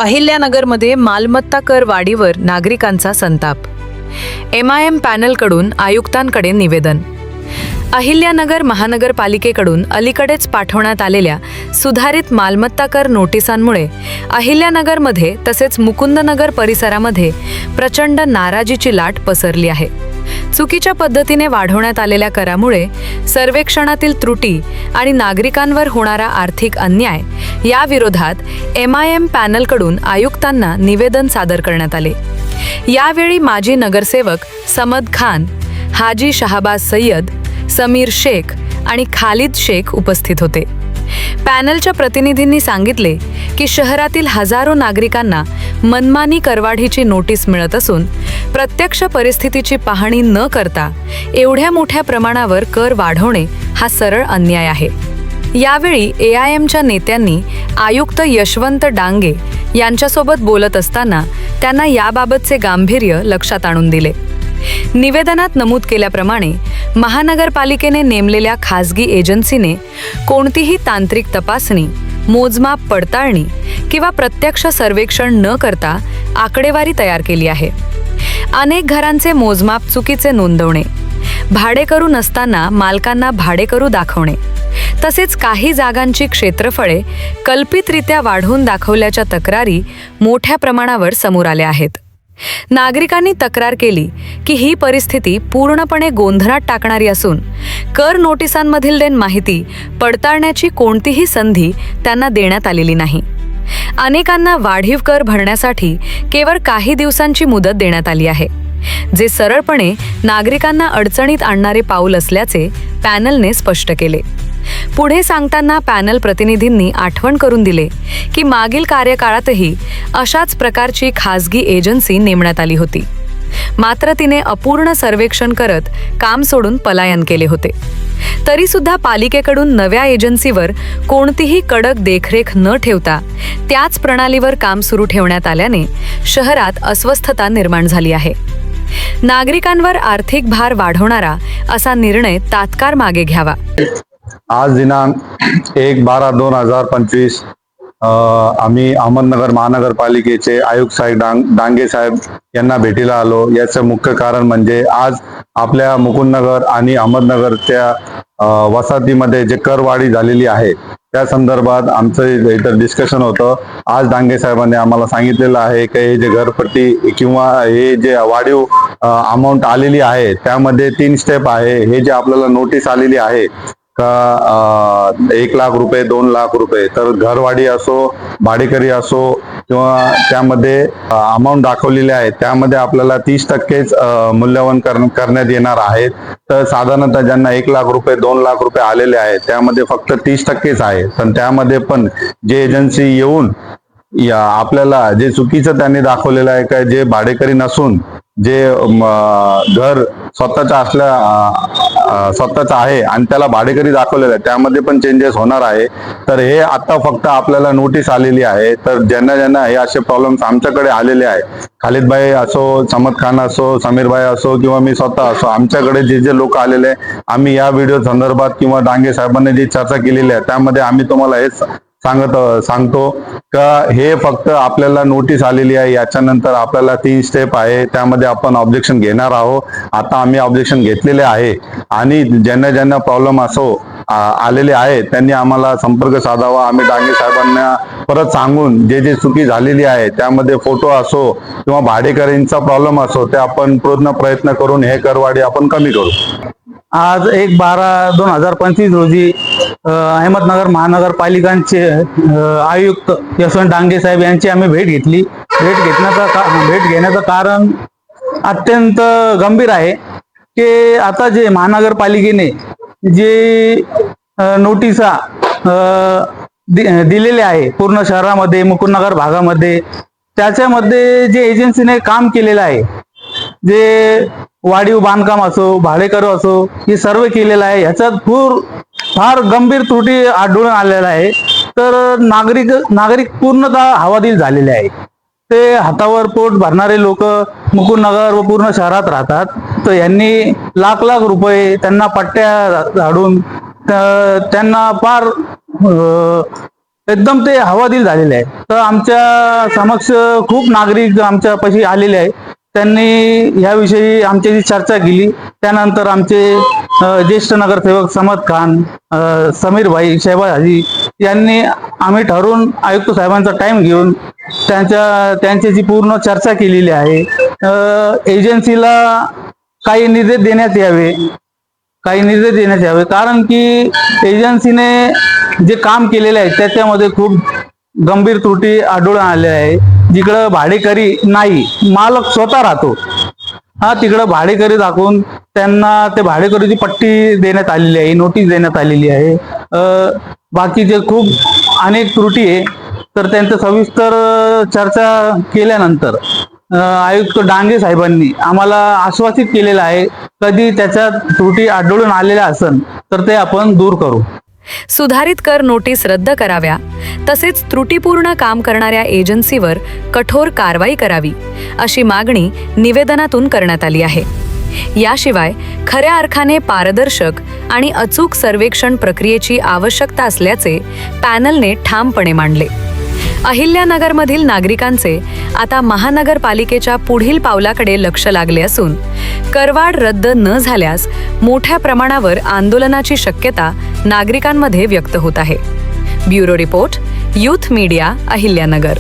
अहिल्यानगरमध्ये मालमत्ता कर वाढीवर नागरिकांचा संताप. MIM पॅनलकडून आयुक्तांकडे निवेदन. अहिल्यानगर महानगरपालिकेकडून अलीकडेच पाठवण्यात आलेल्या सुधारित मालमत्ता कर नोटिसांमुळे अहिल्यानगरमध्ये तसेच मुकुंदनगर परिसरामध्ये प्रचंड नाराजीची लाट पसरली आहे. चुकीच्या पद्धतीने वाढवण्यात आलेल्या करामुळे सर्वेक्षणातील त्रुटी आणि नागरिकांवर होणारा आर्थिक अन्याय या विरोधात MIM पॅनलकडून आयुक्तांना निवेदन सादर करण्यात आले. यावेळी माजी नगरसेवक समद खान, हाजी शहाबाज सय्यद, समीर शेख आणि खालिद शेख उपस्थित होते. पॅनलच्या प्रतिनिधींनी सांगितले की शहरातील हजारो नागरिकांना मनमानी करवाढीची नोटीस मिळत असून प्रत्यक्ष परिस्थितीची पाहणी न करता एवढ्या मोठ्या प्रमाणावर कर वाढवणे हा सरळ अन्याय आहे. यावेळी AIMच्या नेत्यांनी आयुक्त यशवंत डांगे यांच्यासोबत बोलत असताना त्यांना याबाबतचे गांभीर्य लक्षात आणून दिले. निवेदनात नमूद केल्याप्रमाणे महानगरपालिकेने नेमलेल्या खासगी एजन्सीने कोणतीही तांत्रिक तपासणी, मोजमाप पडताळणी किंवा प्रत्यक्ष सर्वेक्षण न करता आकडेवारी तयार केली आहे. अनेक घरांचे मोजमाप चुकीचे नोंदवणे, भाडेकरू नसताना मालकांना भाडेकरू दाखवणे, तसेच काही जागांची क्षेत्रफळे कल्पितरित्या वाढवून दाखवल्याच्या तक्रारी मोठ्या प्रमाणावर समोर आल्या आहेत. नागरिकांनी तक्रार केली की ही परिस्थिती पूर्णपणे गोंधळात टाकणारी असून कर नोटिसांमधील माहिती पडताळण्याची कोणतीही संधी त्यांना देण्यात आलेली नाही. अनेकांना वाढीव कर भरण्यासाठी केवळ काही दिवसांची मुदत देण्यात आली आहे, जे सरळपणे नागरिकांना अडचणीत आणणारे पाऊल असल्याचे पॅनलने स्पष्ट केले. पुढे सांगताना पॅनल प्रतिनिधींनी आठवण करून दिले की मागील कार्यकाळातही अशाच प्रकारची खासगी एजन्सी नेमण्यात आली होती, मात्र तिने अपूर्ण सर्वेक्षण करत काम सोडून पलायन केले होते. तरी सुद्धा पालिकेकडून नव्या एजन्सीवर कोणतीही कडक देखरेख न ठेवता त्याच प्रणालीवर काम सुरू ठेवण्यात आल्याने शहरात अस्वस्थता निर्माण झाली आहे. नागरिकांवर आर्थिक भार वाढवणारा असा निर्णय तात्काळ मागे घ्यावा. आज दिनांक 1/12/2025 आम्ही अहमदनगर महानगरपालिकेचे आयुक्त साहेब डांगे साहेब यांना भेटीला आलो. याचं मुख्य कारण म्हणजे आज आपल्या मुकुंदनगर आणि अहमदनगरच्या वसाहतीमध्ये जे करवाढी झालेली आहे त्या संदर्भात आमचं इथं डिस्कशन होतं. आज डांगे साहेबांनी आम्हाला सांगितलेलं आहे की हे जे घरपट्टी किंवा हे जे वाढीव अमाऊंट आलेली आहे त्यामध्ये 3 स्टेप आहे. हे जे आपल्याला नोटीस आलेली आहे का 1 लाख रुपये, 2 लाख रुपये, तर घरवाढी असो, भाडेकरी असो किंवा त्यामध्ये अमाऊंट दाखवलेली आहे त्यामध्ये आपल्याला 30% मूल्यवान करण्यात येणार आहेत. तर साधारणतः ज्यांना 1 लाख रुपये, 2 लाख रुपये आलेले आहेत त्यामध्ये फक्त 30%च आहे. पण त्यामध्ये पण जे एजन्सी येऊन आपल्याला जे चुकीचं त्यांनी दाखवलेलं आहे का जे भाडेकरी नसून जे घर स्वतःचं आहे आणि त्याला भाडेकरी दाखवलेलं आहे त्यामध्ये पण चेंजेस होणार आहे. तर हे आता फक्त आपल्याला नोटीस आलेली आहे. तर ज्यांना हे असे प्रॉब्लेम्स आमच्याकडे आलेले आहे, खालिद भाई असो, समद खान असो, समीर भाई असो किंवा मी स्वतः असो, आमच्याकडे जे लोक आलेले आम्ही या व्हिडिओ संदर्भात किंवा डांगे साहेबांनी जी चर्चा केलेली आहे त्यामध्ये आम्ही तुम्हाला हेच सांगतो का हे फक्त आपल्याला नोटीस आलेली आहे. याच्यानंतर आपल्याला 3 स्टेप आहे त्यामध्ये आपण ऑब्जेक्शन घेणार आहोत. आता आम्ही ऑब्जेक्शन घेतलेले आहे आणि ज्यांना प्रॉब्लेम असो आलेले आहे त्यांनी आम्हाला संपर्क साधावा. आम्ही डांगे साहेबांना परत सांगून जे चुकी झालेली आहे त्यामध्ये फोटो असो किंवा भाडेकरींचा प्रॉब्लेम असो ते आपण पूर्ण प्रयत्न करून हे करवाढी आपण कमी करू. आज 1/12/2025 रोजी अहमदनगर महानगरपालिकांचे आयुक्त यशवंत डांगे साहेब यांची आम्ही भेट घेतली. भेट घेण्याचं कारण अत्यंत गंभीर आहे की आता जे महानगरपालिकेने जे नोटिसा दिलेले आहे पूर्ण शहरामध्ये, मुकुंदनगर भागामध्ये, त्याच्यामध्ये जे एजन्सीने काम केलेलं आहे, जे वाढीव बांधकाम असो, भाडेकरू असो, हे सर्व केलेलं आहे. ह्याच्यात फार गंभीर त्रुटी आढळून आलेला आहे. तर नागरिक पूर्णतः हवालदिल झालेले आहे. ते हातावर पोट भरणारे लोक मुकुंदनगर व पूर्ण शहरात राहतात. तर यांनी लाख रुपये त्यांना पट्ट्या झाडून त्यांना फार एकदम ते हवादिल झालेले आहे. तर आमच्या समक्ष खूप नागरिक आमच्यापाशी आलेले आहे. त्यांनी याविषयी आमच्याशी चर्चा केली. त्यानंतर आमचे ज्येष्ठ नगरसेवक समद खान, समीर भाई, शहबाज हाजी यांनी आम्ही ठरवून आयुक्त साहेबांचा टाइम घेऊन त्यांच्याशी पूर्ण चर्चा केलेली आहे. एजन्सीला काही निर्देश देण्यात यावे, कारण की एजन्सीने जे काम केलेले आहे त्याच्यामध्ये खूप गंभीर त्रुटी आढळून आल्या आहे. जिकडं भाडेकरी नाही, मालक स्वतः राहतो, तिकडं भाडेकरी दाखवून त्यांना ते भाडेकरीची पट्टी देण्यात आलेली आहे, नोटीस देण्यात आलेली आहे. बाकीचे खूप अनेक त्रुटी आहे. तर त्यांचं सविस्तर चर्चा केल्यानंतर आयुक्त डांगे साहेबांनी आम्हाला आश्वासित केलेलं आहे, कधी त्याच्यात त्रुटी आढळून आलेल्या असेल तर ते आपण दूर करू. सुधारित कर नोटीस रद्द कराव्या, तसेच त्रुटीपूर्ण काम करणाऱ्या एजन्सीवर कठोर कारवाई करावी, अशी मागणी निवेदनातून करण्यात आली आहे. याशिवाय खऱ्या अर्थाने पारदर्शक आणि अचूक सर्वेक्षण प्रक्रियेची आवश्यकता असल्याचे पॅनलने ठामपणे मांडले. अहिल्यानगरमधील नागरिकांचे आता महानगरपालिकेच्या पुढील पावलाकडे लक्ष लागले असून करवाढ रद्द न झाल्यास मोठ्या प्रमाणावर आंदोलनाची शक्यता नागरिकांमध्ये व्यक्त होत आहे. Bureau report, youth media, Ahilyanagar.